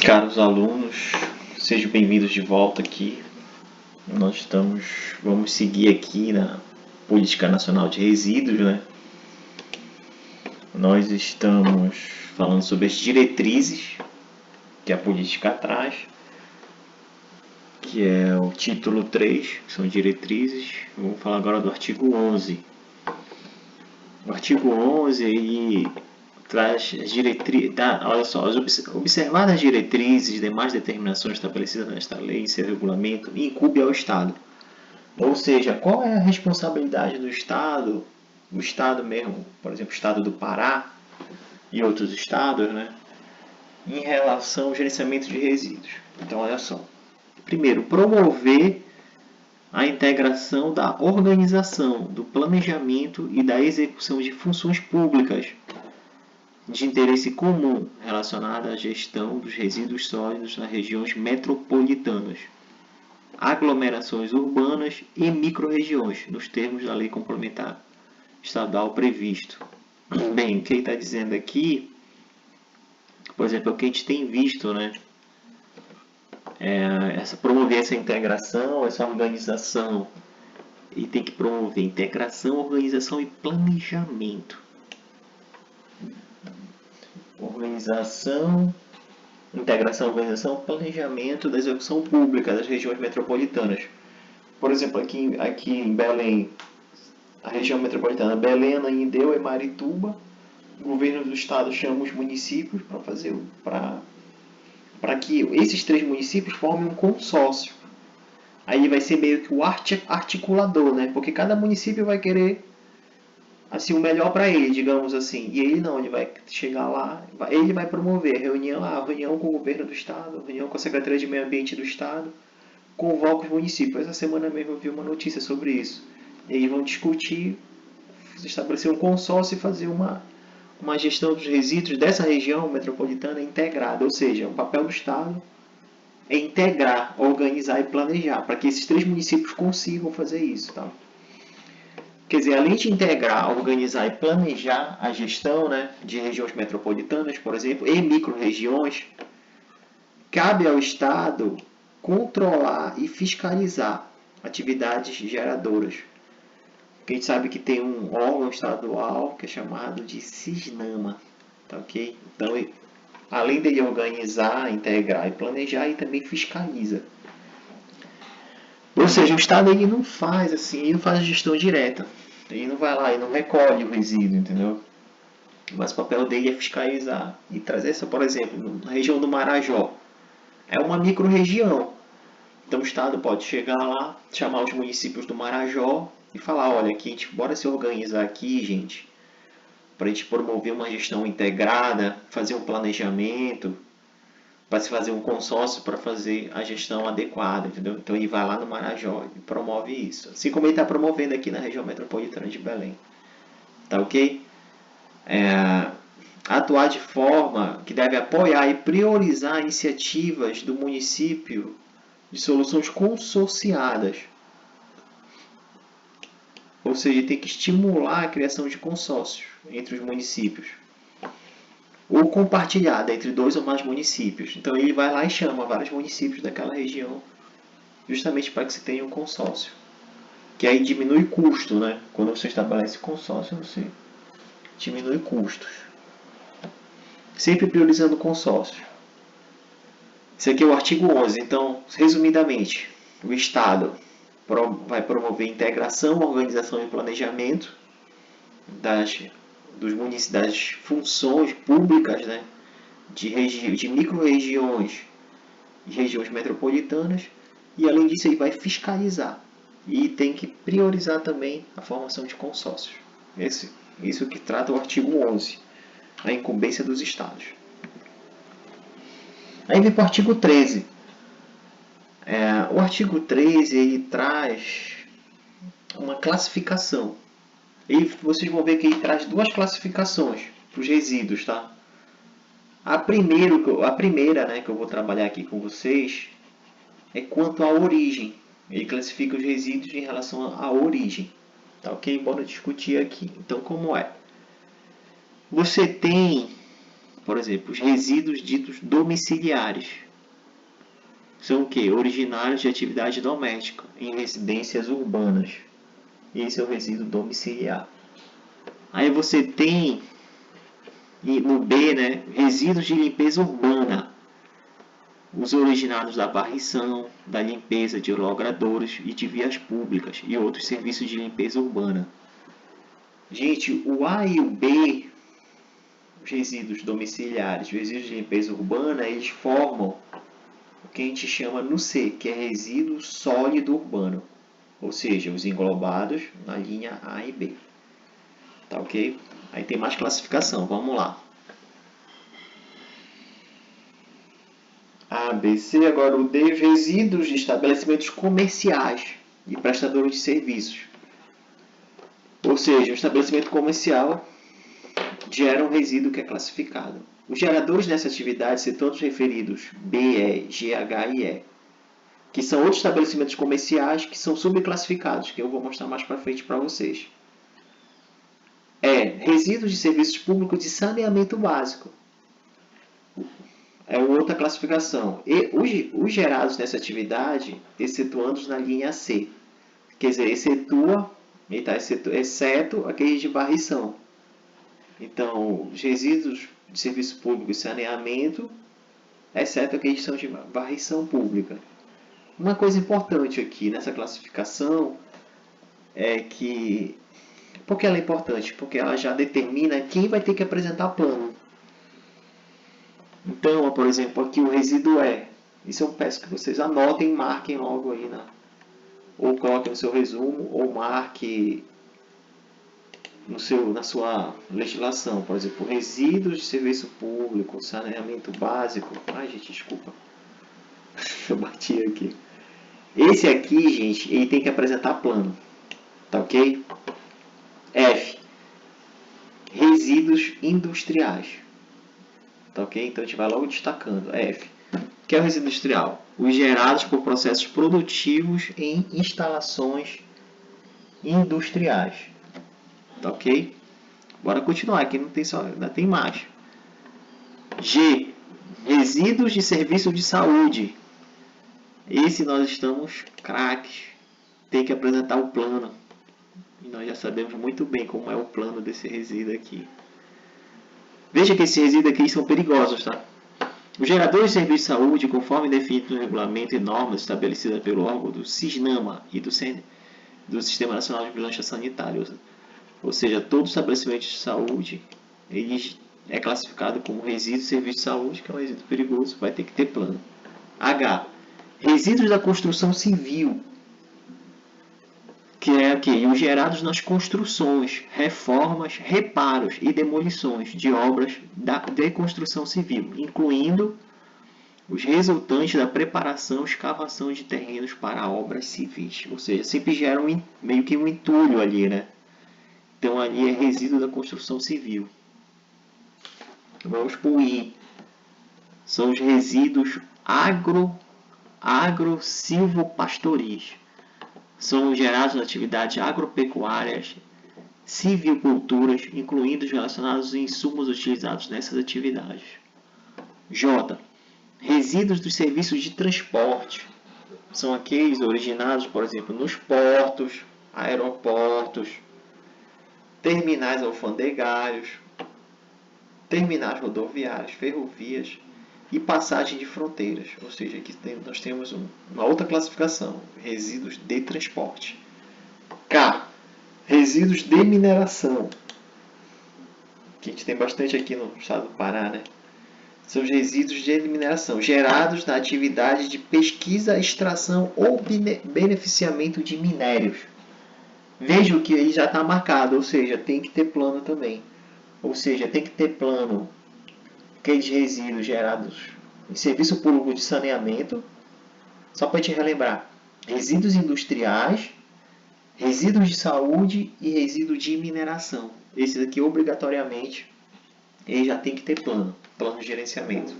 Caros alunos, sejam bem-vindos de volta aqui. Vamos seguir aqui na Política Nacional de Resíduos, né? Nós estamos falando sobre as diretrizes que a política traz, que é o título 3, que são diretrizes. Vamos falar agora do artigo 11. O artigo 11 aí traz as diretrizes, olha só, observar as diretrizes e demais determinações estabelecidas nesta lei e seu regulamento incumbe ao Estado. Ou seja, qual é a responsabilidade do Estado, o Estado mesmo, por exemplo, o Estado do Pará e outros estados, né, em relação ao gerenciamento de resíduos. Então, olha só. Primeiro, promover a integração da organização, do planejamento e da execução de funções públicas de interesse comum relacionada à gestão dos resíduos sólidos nas regiões metropolitanas, aglomerações urbanas e microrregiões, nos termos da lei complementar estadual previsto. Bem, o que ele está dizendo aqui, por exemplo, é o que a gente tem visto, né? Promover essa integração, essa organização, e tem que promover integração, organização e planejamento. Integração, organização, planejamento da execução pública das regiões metropolitanas. Por exemplo, aqui em Belém, a região metropolitana Belém, Ananindeua e Marituba, o governo do estado chama os municípios para que esses 3 municípios formem um consórcio. Aí vai ser meio que o articulador, né? Porque cada município vai querer assim, o melhor para ele, digamos assim. E ele não, ele vai chegar lá, ele vai promover reunião com o governo do estado, reunião com a Secretaria de Meio Ambiente do estado, convoca os municípios. Essa semana mesmo eu vi uma notícia sobre isso. E eles vão discutir, estabelecer um consórcio e fazer uma gestão dos resíduos dessa região metropolitana integrada. Ou seja, o papel do estado é integrar, organizar e planejar, para que esses 3 municípios consigam fazer isso. Tá? Quer dizer, além de integrar, organizar e planejar a gestão, né, de regiões metropolitanas, por exemplo, e micro-regiões, cabe ao Estado controlar e fiscalizar atividades geradoras. Porque a gente sabe que tem um órgão estadual que é chamado de CISNAMA. Tá, ok? Então, além de organizar, integrar e planejar, ele também fiscaliza. Ou seja, o Estado ele não faz assim, ele não faz a gestão direta. Ele não vai lá e não recolhe o resíduo, entendeu? Mas o papel dele é fiscalizar e trazer essa, por exemplo, na região do Marajó. É uma micro-região. Então o Estado pode chegar lá, chamar os municípios do Marajó e falar, olha, aqui, bora se organizar aqui, gente, para a gente promover uma gestão integrada, fazer um planejamento, para se fazer um consórcio para fazer a gestão adequada, entendeu? Então ele vai lá no Marajó e promove isso. Assim como ele está promovendo aqui na região metropolitana de Belém. Tá ok? Atuar de forma que deve apoiar e priorizar iniciativas do município de soluções consorciadas. Ou seja, tem que estimular a criação de consórcios entre os municípios. Ou compartilhada entre 2 ou mais municípios. Então ele vai lá e chama vários municípios daquela região, justamente para que se tenha um consórcio. Que aí diminui custo, né? Quando você estabelece consórcio, você diminui custos. Sempre priorizando o consórcio. Esse aqui é o artigo 11. Então, resumidamente, o Estado vai promover integração, organização e planejamento das funções públicas, né, de micro-regiões e regiões metropolitanas, e além disso ele vai fiscalizar e tem que priorizar também a formação de consórcios. Isso que trata o artigo 11, a incumbência dos estados. Aí vem para o artigo 13. O artigo 13 ele traz uma classificação. E vocês vão ver que ele traz 2 classificações para os resíduos, tá? A primeira, né, que eu vou trabalhar aqui com vocês é quanto à origem. Ele classifica os resíduos em relação à origem. Tá ok? Bora discutir aqui. Então, como é? Você tem por exemplo, os resíduos ditos domiciliares. São o quê? Originários de atividade doméstica em residências urbanas. Esse é o resíduo domiciliar. Aí você tem, no B, né, resíduos de limpeza urbana. Os originados da varrição, da limpeza de logradouros e de vias públicas e outros serviços de limpeza urbana. Gente, o A e o B, os resíduos domiciliares, os resíduos de limpeza urbana, eles formam o que a gente chama no C, que é resíduo sólido urbano, ou seja, os englobados na linha A e B. Tá ok? Aí tem mais classificação, vamos lá. A, B, C, agora o D, resíduos de estabelecimentos comerciais e prestadores de serviços. Ou seja, o estabelecimento comercial gera um resíduo que é classificado. Os geradores dessa atividade são todos referidos B, E, G, H e E, que são outros estabelecimentos comerciais que são subclassificados, que eu vou mostrar mais para frente para vocês. Resíduos de serviços públicos de saneamento básico. É outra classificação. E os gerados nessa atividade, excetuando na linha C. Quer dizer, exceto aqueles de varrição. Então, os resíduos de serviço público e saneamento, exceto aqueles que são de varrição pública. Uma coisa importante aqui nessa classificação é que... Por que ela é importante? Porque ela já determina quem vai ter que apresentar plano. Então, por exemplo, aqui o resíduo E. Isso eu peço que vocês anotem e marquem logo aí, ou coloquem no seu resumo, ou marque na sua legislação. Por exemplo, resíduos de serviço público, saneamento básico. Ai, gente, desculpa. Eu bati aqui. Esse aqui, gente, ele tem que apresentar plano. Tá ok? F. Resíduos industriais. Tá ok? Então a gente vai logo destacando. F. Que é o resíduo industrial? Os gerados por processos produtivos em instalações industriais. Tá ok? Bora continuar, aqui não tem só, ainda tem mais. G. Resíduos de serviço de saúde. Esse nós estamos craques. Tem que apresentar o plano. E nós já sabemos muito bem como é o plano desse resíduo aqui. Veja que esses resíduos aqui são perigosos, tá? Os geradores de serviço de saúde, conforme definido no regulamento e normas estabelecidas pelo órgão do SISNAMA e do Sistema Nacional de Vigilância Sanitária, ou seja, todo estabelecimento de saúde, ele é classificado como resíduo de serviço de saúde, que é um resíduo perigoso, vai ter que ter plano. H. Resíduos da construção civil, que é aqui, os gerados nas construções, reformas, reparos e demolições de obras de construção civil, incluindo os resultantes da preparação e escavação de terrenos para obras civis. Ou seja, sempre gera meio que um entulho ali, né? Então, ali é resíduo da construção civil. Vamos para o I. São os resíduos agro-silvopastoris. São gerados nas atividades agropecuárias, civiculturas, incluindo os relacionados aos insumos utilizados nessas atividades. J. Resíduos dos serviços de transporte. São aqueles originados, por exemplo, nos portos, aeroportos, terminais alfandegários, terminais rodoviários, ferrovias e passagem de fronteiras. Ou seja, aqui nós temos uma outra classificação, resíduos de transporte. K. Resíduos de mineração, que a gente tem bastante aqui no estado do Pará, né? São os resíduos de mineração, gerados na atividade de pesquisa, extração ou beneficiamento de minérios. Veja que aí já está marcado, ou seja, tem que ter plano também. Ou seja, tem que ter plano aqueles resíduos gerados em serviço público de saneamento. Só para te relembrar, resíduos industriais, resíduos de saúde e resíduos de mineração. Esses aqui, obrigatoriamente, ele já tem que ter plano de gerenciamento.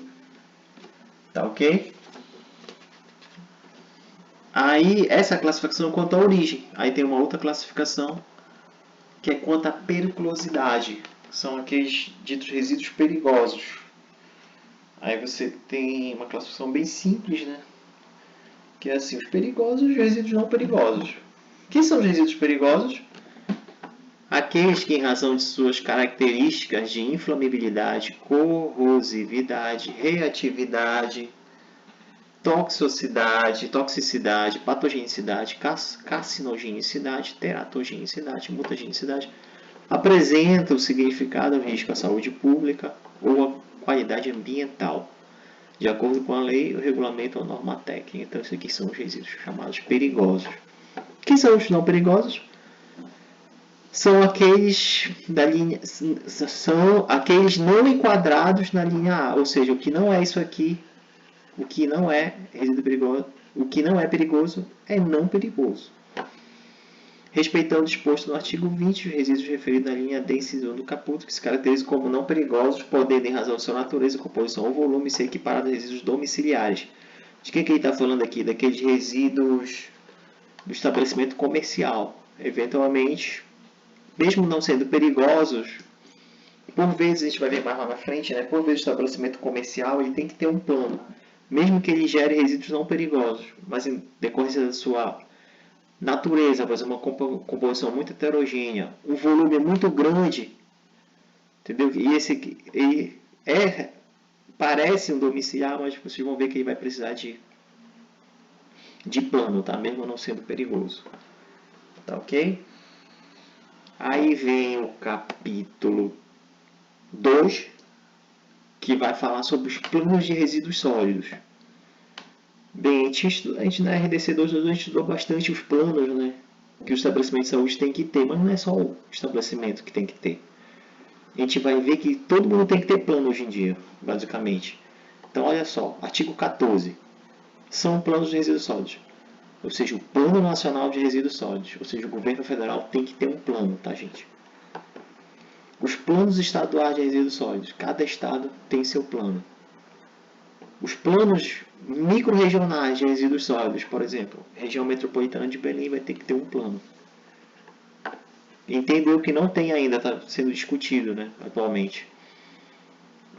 Tá ok? Aí, essa classificação quanto à origem. Aí tem uma outra classificação, que é quanto à periculosidade. São aqueles ditos resíduos perigosos. Aí você tem uma classificação bem simples, né? Que é assim, os perigosos e os resíduos não perigosos. O que são os resíduos perigosos? Aqueles que, em razão de suas características de inflamabilidade, corrosividade, reatividade, toxicidade, patogenicidade, carcinogenicidade, teratogenicidade, mutagenicidade, apresentam o significado ou risco à saúde pública ou à qualidade ambiental, de acordo com a lei, o regulamento ou a norma técnica. Então, esses aqui são os resíduos chamados perigosos. Quem são os não perigosos? São aqueles da linha, são aqueles não enquadrados na linha A, ou seja, o que não é isso aqui, o que não é resíduo perigoso, o que não é perigoso é não perigoso. Respeitando o disposto no artigo 20, os resíduos referidos na linha D, inciso 1 do caput, que se caracterizam como não perigosos, podendo, em razão de sua natureza, composição ou volume, ser equiparados a resíduos domiciliares. De que ele está falando aqui? Daqueles resíduos do estabelecimento comercial. Eventualmente, mesmo não sendo perigosos, por vezes, a gente vai ver mais lá na frente, né? Por vezes o estabelecimento comercial ele tem que ter um plano, mesmo que ele gere resíduos não perigosos, mas em decorrência da sua natureza, por exemplo, uma composição muito heterogênea, um volume muito grande, entendeu? E esse ele parece um domiciliar, mas vocês vão ver que ele vai precisar de plano, tá? Mesmo não sendo perigoso, tá ok? Aí vem o capítulo 2, que vai falar sobre os planos de resíduos sólidos. Bem, a gente na RDC 222 a gente estudou bastante os planos, né, que o estabelecimento de saúde tem que ter, mas não é só o estabelecimento que tem que ter. A gente vai ver que todo mundo tem que ter plano hoje em dia, basicamente. Então, olha só, artigo 14. São planos de resíduos sólidos. Ou seja, o Plano Nacional de Resíduos Sólidos. Ou seja, o governo federal tem que ter um plano, tá, gente? Os planos estaduais de resíduos sólidos. Cada estado tem seu plano. Os planos micro-regionais de resíduos sólidos, por exemplo, região metropolitana de Belém vai ter que ter um plano. Entendeu que não tem ainda, está sendo discutido, né, atualmente.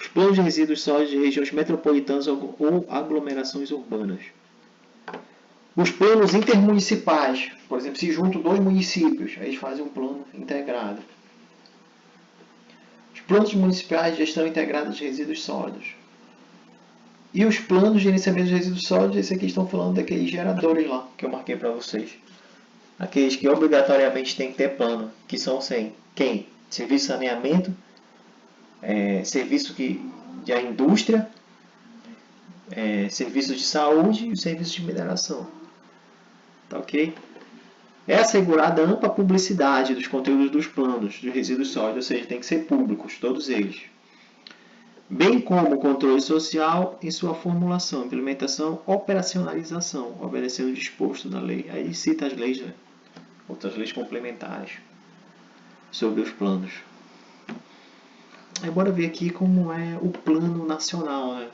Os planos de resíduos sólidos de regiões metropolitanas ou aglomerações urbanas. Os planos intermunicipais, por exemplo, se juntam dois municípios, aí eles fazem um plano integrado. Os planos municipais de gestão integrada de resíduos sólidos. E os planos de gerenciamento de resíduos sólidos, esse aqui estão falando daqueles geradores lá, que eu marquei para vocês. Aqueles que obrigatoriamente tem que ter plano, que são sem quem? Serviço de saneamento, serviço da indústria, serviços de saúde e serviços de mineração. Tá ok? É assegurada a ampla publicidade dos conteúdos dos planos de resíduos sólidos, ou seja, tem que ser públicos, todos eles. Bem como o controle social em sua formulação, implementação, operacionalização, obedecendo o disposto na lei. Aí cita as leis, né? Outras leis complementares sobre os planos. Aí bora ver aqui como é o plano nacional, né?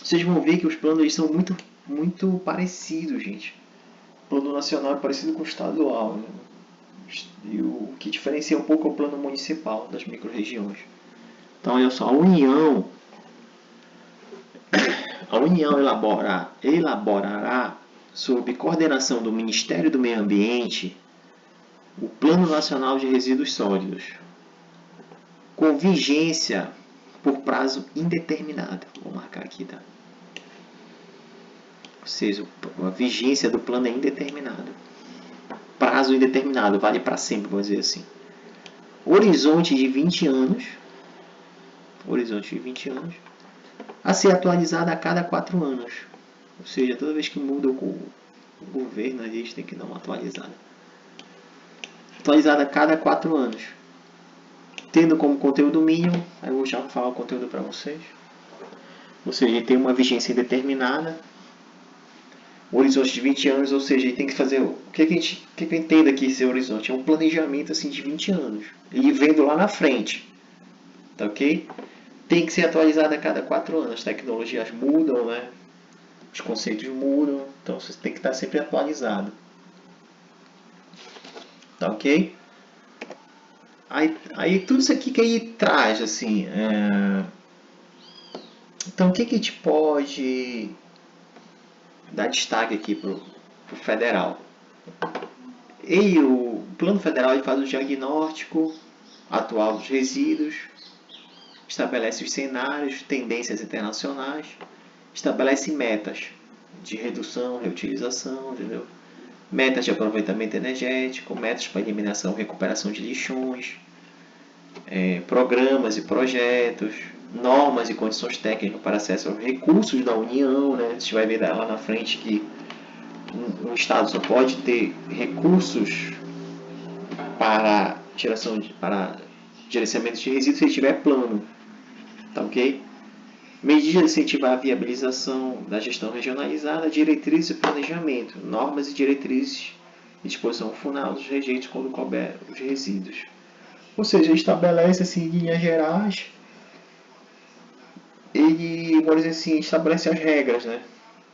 Vocês vão ver que os planos eles são muito parecidos, gente. O plano nacional é parecido com o estadual, né? E o que diferencia um pouco é o plano municipal das micro-regiões. Então, olha só, a União elaborará, sob coordenação do Ministério do Meio Ambiente, o Plano Nacional de Resíduos Sólidos, com vigência por prazo indeterminado. Vou marcar aqui, tá? Ou seja, a vigência do plano é indeterminada. Prazo indeterminado, vale para sempre, vou dizer assim. Horizonte de 20 anos. Horizonte de 20 anos. A ser atualizada a cada 4 anos. Ou seja, toda vez que muda o governo, a gente tem que dar uma atualizada. Atualizada a cada 4 anos. Tendo como conteúdo mínimo, aí eu vou já falar o conteúdo para vocês. Ou seja, tem uma vigência indeterminada. Horizonte de 20 anos, ou seja, ele tem que fazer... O que eu entendo aqui esse horizonte? É um planejamento assim, de 20 anos. Ele vendo lá na frente. Tá ok? Tem que ser atualizado a cada 4 anos. As tecnologias mudam, né? Os conceitos mudam. Então, você tem que estar sempre atualizado. Tá ok? Aí tudo isso aqui que ele traz, assim... Então, o que a gente pode dar destaque aqui para o federal? O plano federal ele faz o diagnóstico atual dos resíduos, estabelece os cenários, tendências internacionais, estabelece metas de redução, reutilização, entendeu? Metas de aproveitamento energético, metas para eliminação e recuperação de lixões, programas e projetos, normas e condições técnicas para acesso aos recursos da União, né? A gente vai ver lá na frente que um Estado só pode ter recursos para gerenciamento de resíduos se ele tiver plano, tá ok? Medidas de incentivar a viabilização da gestão regionalizada, diretrizes e planejamento, normas e diretrizes e disposição final dos rejeitos quando couber os resíduos. Ou seja, estabelece assim, em linhas gerais, ele, vamos dizer assim, estabelece as regras, né?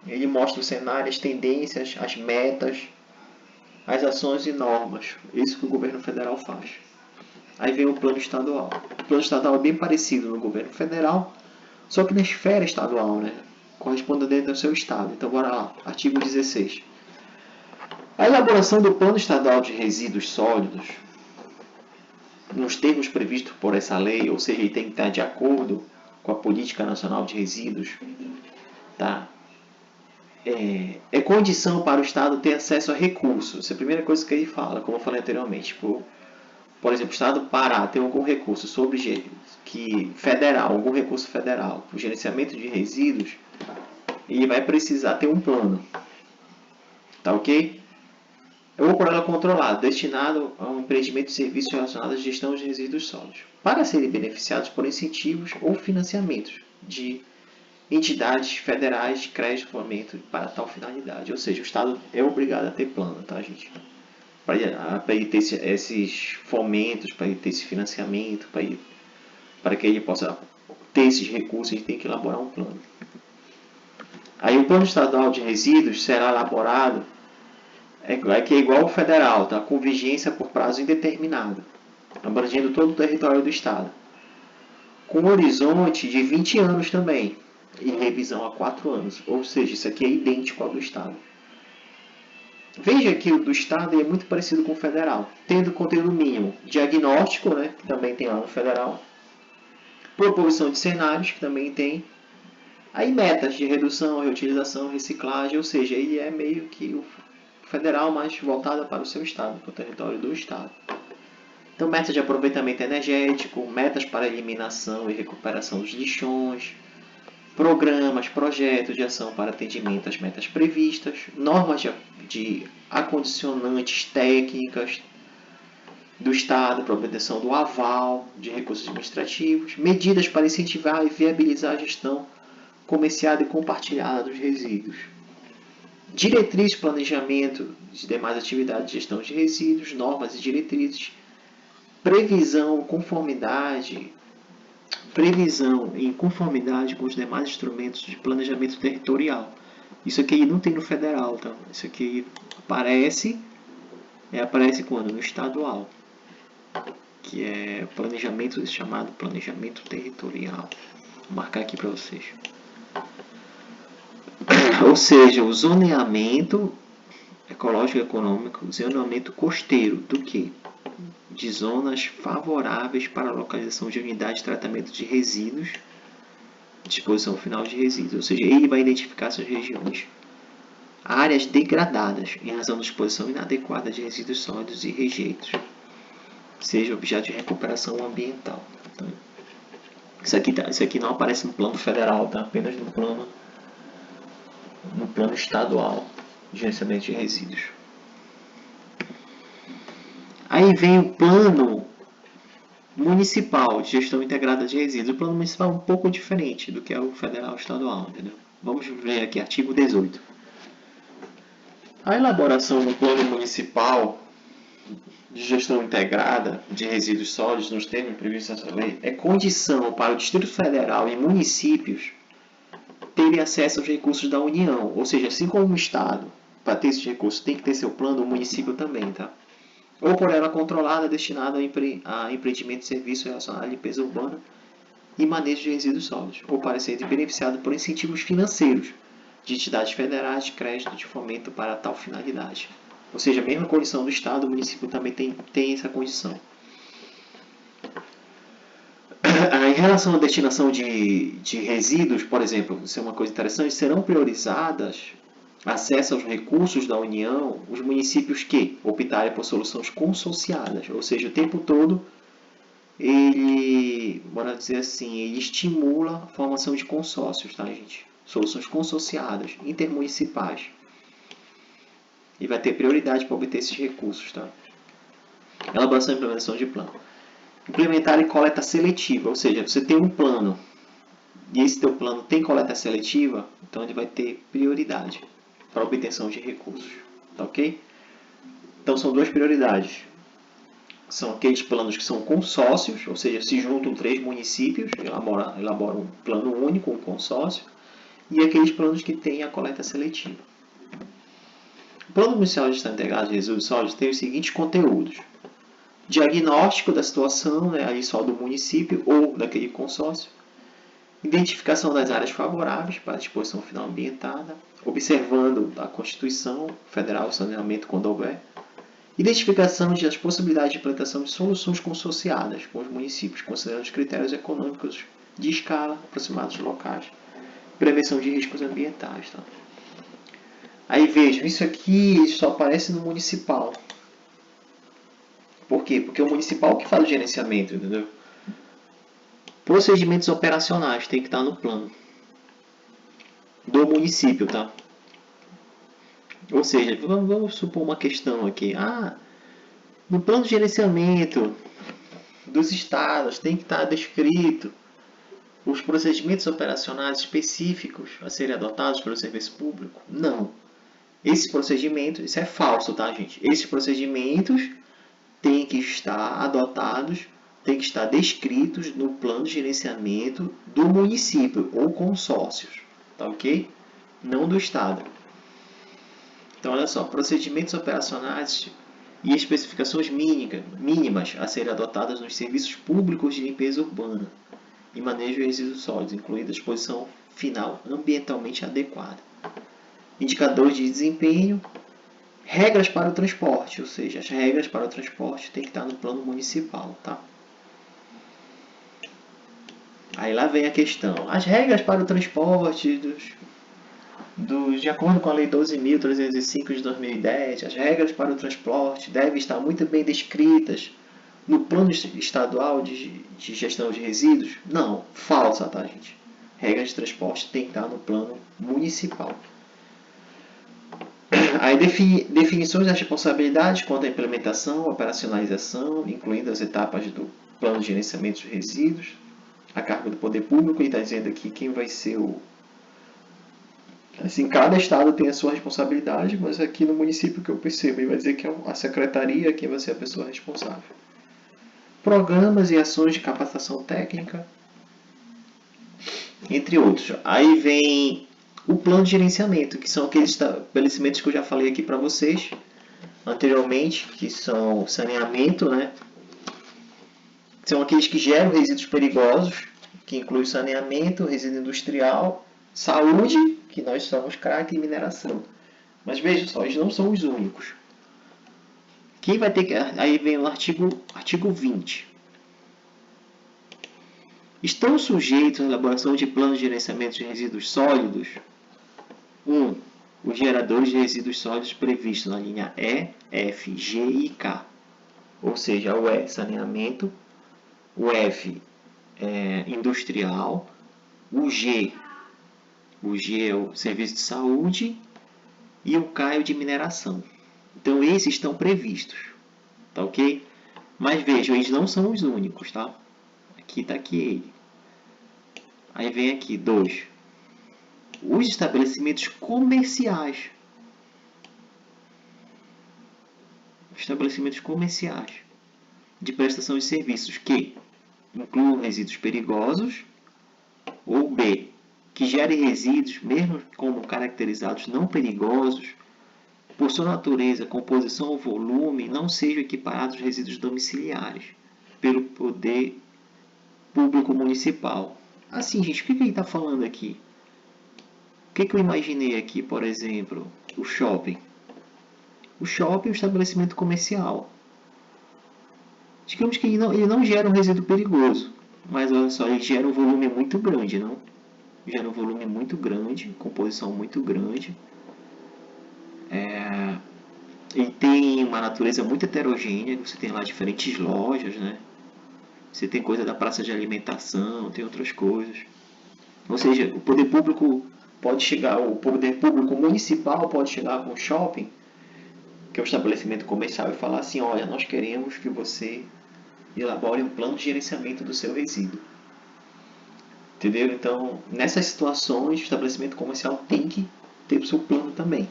Ele mostra o cenário, as tendências, as metas, as ações e normas. Isso que o governo federal faz. Aí vem o plano estadual. O plano estadual é bem parecido no governo federal, só que na esfera estadual, né? Corresponde dentro do seu estado. Então, bora lá. Artigo 16. A elaboração do plano estadual de resíduos sólidos, nos termos previstos por essa lei, ou seja, ele tem que estar de acordo com a Política Nacional de Resíduos, tá? É condição para o Estado ter acesso a recursos. Essa é a primeira coisa que ele fala, como eu falei anteriormente. Por exemplo, o Estado parar, ter algum recurso algum recurso federal, para o gerenciamento de resíduos, ele vai precisar ter um plano. Tá ok? Ou por ela controlado, destinado a um empreendimento de serviços relacionados à gestão de resíduos sólidos, para serem beneficiados por incentivos ou financiamentos de entidades federais de crédito e fomento para tal finalidade. Ou seja, o Estado é obrigado a ter plano, tá, gente? Para ele ter esses fomentos, para ele ter esse financiamento, para que ele possa ter esses recursos, ele tem que elaborar um plano. Aí o plano estadual de resíduos será elaborado, que é igual ao federal, tá? Com vigência por prazo indeterminado, abrangendo todo o território do Estado, com um horizonte de 20 anos também, e revisão a 4 anos, ou seja, isso aqui é idêntico ao do Estado. Veja que o do Estado é muito parecido com o federal, tendo conteúdo mínimo diagnóstico, né, que também tem lá no federal, proposição de cenários, que também tem, aí metas de redução, reutilização, reciclagem, ou seja, ele é meio que o federal, mas voltada para o seu estado, para o território do estado. Então, metas de aproveitamento energético, metas para eliminação e recuperação dos lixões, programas, projetos de ação para atendimento às metas previstas, normas de acondicionantes técnicas do Estado para obtenção do aval de recursos administrativos, medidas para incentivar e viabilizar a gestão comerciada e compartilhada dos resíduos, diretriz, planejamento de demais atividades de gestão de resíduos, normas e diretrizes, previsão em conformidade com os demais instrumentos de planejamento territorial. Isso aqui não tem no federal, tá? Isso aqui aparece quando? No estadual, que é planejamento chamado planejamento territorial. Vou marcar aqui para vocês. Ou seja, o zoneamento ecológico e econômico, zoneamento costeiro, do que? De zonas favoráveis para a localização de unidades de tratamento de resíduos, disposição final de resíduos, ou seja, ele vai identificar essas regiões. Áreas degradadas em razão da disposição inadequada de resíduos sólidos e rejeitos, seja objeto de recuperação ambiental. Então, isso aqui não aparece no plano federal, tá? Apenas no plano estadual de gerenciamento de resíduos. Aí vem o plano municipal de gestão integrada de resíduos. O plano municipal é um pouco diferente do que é o federal estadual, entendeu? Vamos ver aqui, artigo 18. A elaboração do plano municipal de gestão integrada de resíduos sólidos nos termos previstos nessa lei é condição para o Distrito Federal e municípios terem acesso aos recursos da União. Ou seja, assim como o Estado, para ter esses recursos, tem que ter seu plano, o município também, tá? Ou por ela controlada, destinada a empreendimento de serviço relacionado à limpeza urbana e manejo de resíduos sólidos, ou para ser beneficiado por incentivos financeiros de entidades federais de crédito de fomento para tal finalidade. Ou seja, a mesma condição do Estado, o município também tem essa condição. Em relação à destinação de resíduos, por exemplo, isso é uma coisa interessante, serão priorizadas acesso aos recursos da União os municípios que optarem por soluções consorciadas, ou seja, o tempo todo ele, bora dizer assim, ele estimula a formação de consórcios, tá, gente? Soluções consorciadas, intermunicipais. E vai ter prioridade para obter esses recursos, tá? Elaboração e implementação de plano. Implementar e coleta seletiva, ou seja, você tem um plano e esse teu plano tem coleta seletiva, então ele vai ter prioridade para obtenção de recursos, tá ok? Então são duas prioridades. São aqueles planos que são consórcios, ou seja, se juntam 3 municípios, elaboram um plano único, um consórcio, e aqueles planos que têm a coleta seletiva. O Plano Municipal de Gestão Integrada de Resíduos Sólidos tem os seguintes conteúdos: diagnóstico da situação, aí só do município ou daquele consórcio, identificação das áreas favoráveis para a disposição final ambientada, observando a Constituição Federal, o saneamento quando houver, identificação das possibilidades de implantação de soluções consorciadas com os municípios, considerando os critérios econômicos de escala aproximados locais, prevenção de riscos ambientais. Tá? Aí vejam, isso aqui só aparece no municipal. Por quê? Porque é o municipal que faz o gerenciamento, entendeu? Procedimentos operacionais tem que estar no plano do município, tá? Ou seja, vamos supor uma questão aqui. No plano de gerenciamento dos estados tem que estar descrito os procedimentos operacionais específicos a serem adotados pelo serviço público? Não. Esses procedimentos, isso é falso, tá, gente? Esses procedimentos têm que estar adotados, têm que estar descritos no plano de gerenciamento do município ou consórcios, tá ok? Não do estado. Então, olha só, procedimentos operacionais e especificações mínimas a serem adotadas nos serviços públicos de limpeza urbana e manejo de resíduos sólidos, incluindo a disposição final ambientalmente adequada. Indicadores de desempenho, regras para o transporte, ou seja, as regras para o transporte tem que estar no plano municipal, tá? Aí lá vem a questão. As regras para o transporte de acordo com a Lei 12.305 de 2010, as regras para o transporte devem estar muito bem descritas no Plano Estadual de Gestão de Resíduos? Não, falsa, tá, gente? Regras de transporte tem que estar no plano municipal. Aí definições das responsabilidades quanto à implementação, operacionalização, incluindo as etapas do plano de gerenciamento de resíduos, a cargo do poder público, e está dizendo aqui quem vai ser o... Assim, cada estado tem a sua responsabilidade, mas aqui no município que eu percebo, ele vai dizer que é a secretaria quem vai ser a pessoa responsável. Programas e ações de capacitação técnica, entre outros. Aí vem o plano de gerenciamento, que são aqueles estabelecimentos que eu já falei aqui para vocês anteriormente, que são saneamento, né? São aqueles que geram resíduos perigosos, que inclui saneamento, resíduo industrial, saúde, que nós somos craque, e mineração. Mas veja só, eles não são os únicos. Quem vai ter que... Aí vem o artigo 20. Estão sujeitos à elaboração de planos de gerenciamento de resíduos sólidos 1. Os geradores de resíduos sólidos previstos na linha E, F, G e K. Ou seja, o E, saneamento, o F, industrial, o G é o serviço de saúde e o K é o de mineração. Então, esses estão previstos, tá ok? Mas vejam, eles não são os únicos, tá? Aqui está aqui ele. Aí vem aqui, 2. Os estabelecimentos comerciais. Estabelecimentos comerciais de prestação de serviços que incluam resíduos perigosos, ou B, que gerem resíduos, mesmo como caracterizados não perigosos, por sua natureza, composição ou volume, não sejam equiparados aos resíduos domiciliares, pelo poder público municipal. Assim, gente, o que ele está falando aqui? O que eu imaginei aqui, por exemplo? O shopping. O shopping é um estabelecimento comercial. Digamos que ele não gera um resíduo perigoso, mas olha só, ele gera um volume muito grande, não? Gera um volume muito grande, composição muito grande. Ele tem uma natureza muito heterogênea, você tem lá diferentes lojas, né? Você tem coisa da praça de alimentação, tem outras coisas. Ou seja, o poder público pode chegar, o poder público municipal pode chegar com o shopping, que é o estabelecimento comercial, e falar assim, olha, nós queremos que você elabore um plano de gerenciamento do seu resíduo. Entendeu? Então, nessas situações, o estabelecimento comercial tem que ter o seu plano também.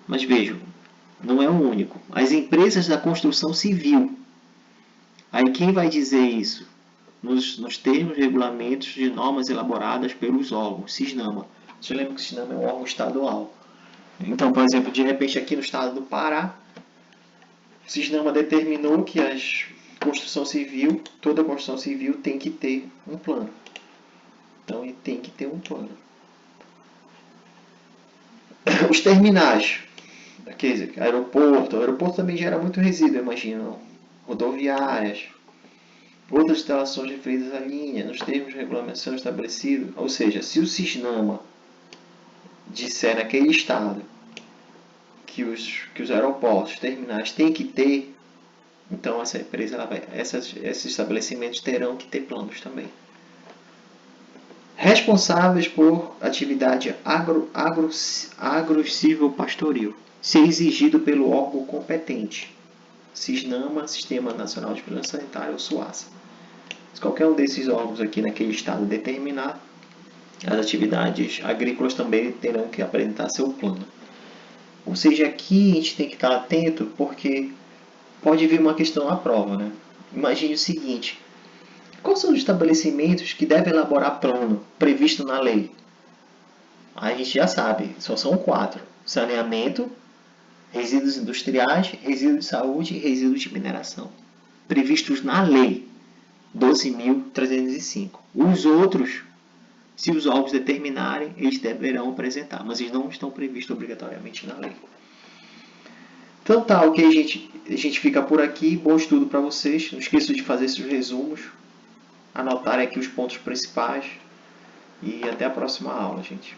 Mas vejam, não é o único. As empresas da construção civil. Aí quem vai dizer isso? Nos termos e regulamentos de normas elaboradas pelos órgãos, CISNAMA. Você lembra que o CISNAMA é um órgão estadual. Então, por exemplo, de repente aqui no estado do Pará, o CISNAMA determinou que toda construção civil tem que ter um plano. Então, ele tem que ter um plano. Os terminais. Quer dizer, aeroporto também gera muito resíduo, imagino. Rodoviárias, outras instalações referidas à linha, nos termos de regulamentação estabelecidos. Ou seja, se o CISNAMA disser naquele estado que os aeroportos, terminais têm que ter, então essa empresa, esses estabelecimentos terão que ter planos também. Responsáveis por atividade agro-silvopastoril, se exigido pelo órgão competente, CISNAMA, Sistema Nacional de Vigilância Sanitária, ou SUASA. Se qualquer um desses órgãos aqui naquele estado determinar, as atividades agrícolas também terão que apresentar seu plano. Ou seja, aqui a gente tem que estar atento porque pode vir uma questão à prova, né? Imagine o seguinte: quais são os estabelecimentos que devem elaborar plano previsto na lei? A gente já sabe, só são 4: saneamento, resíduos industriais, resíduos de saúde e resíduos de mineração. Previstos na lei 12.305. Os outros, se os órgãos determinarem, eles deverão apresentar, mas eles não estão previstos obrigatoriamente na lei. Então tá, ok, a gente fica por aqui. Bom estudo para vocês. Não esqueçam de fazer esses resumos, anotar aqui os pontos principais e até a próxima aula, gente.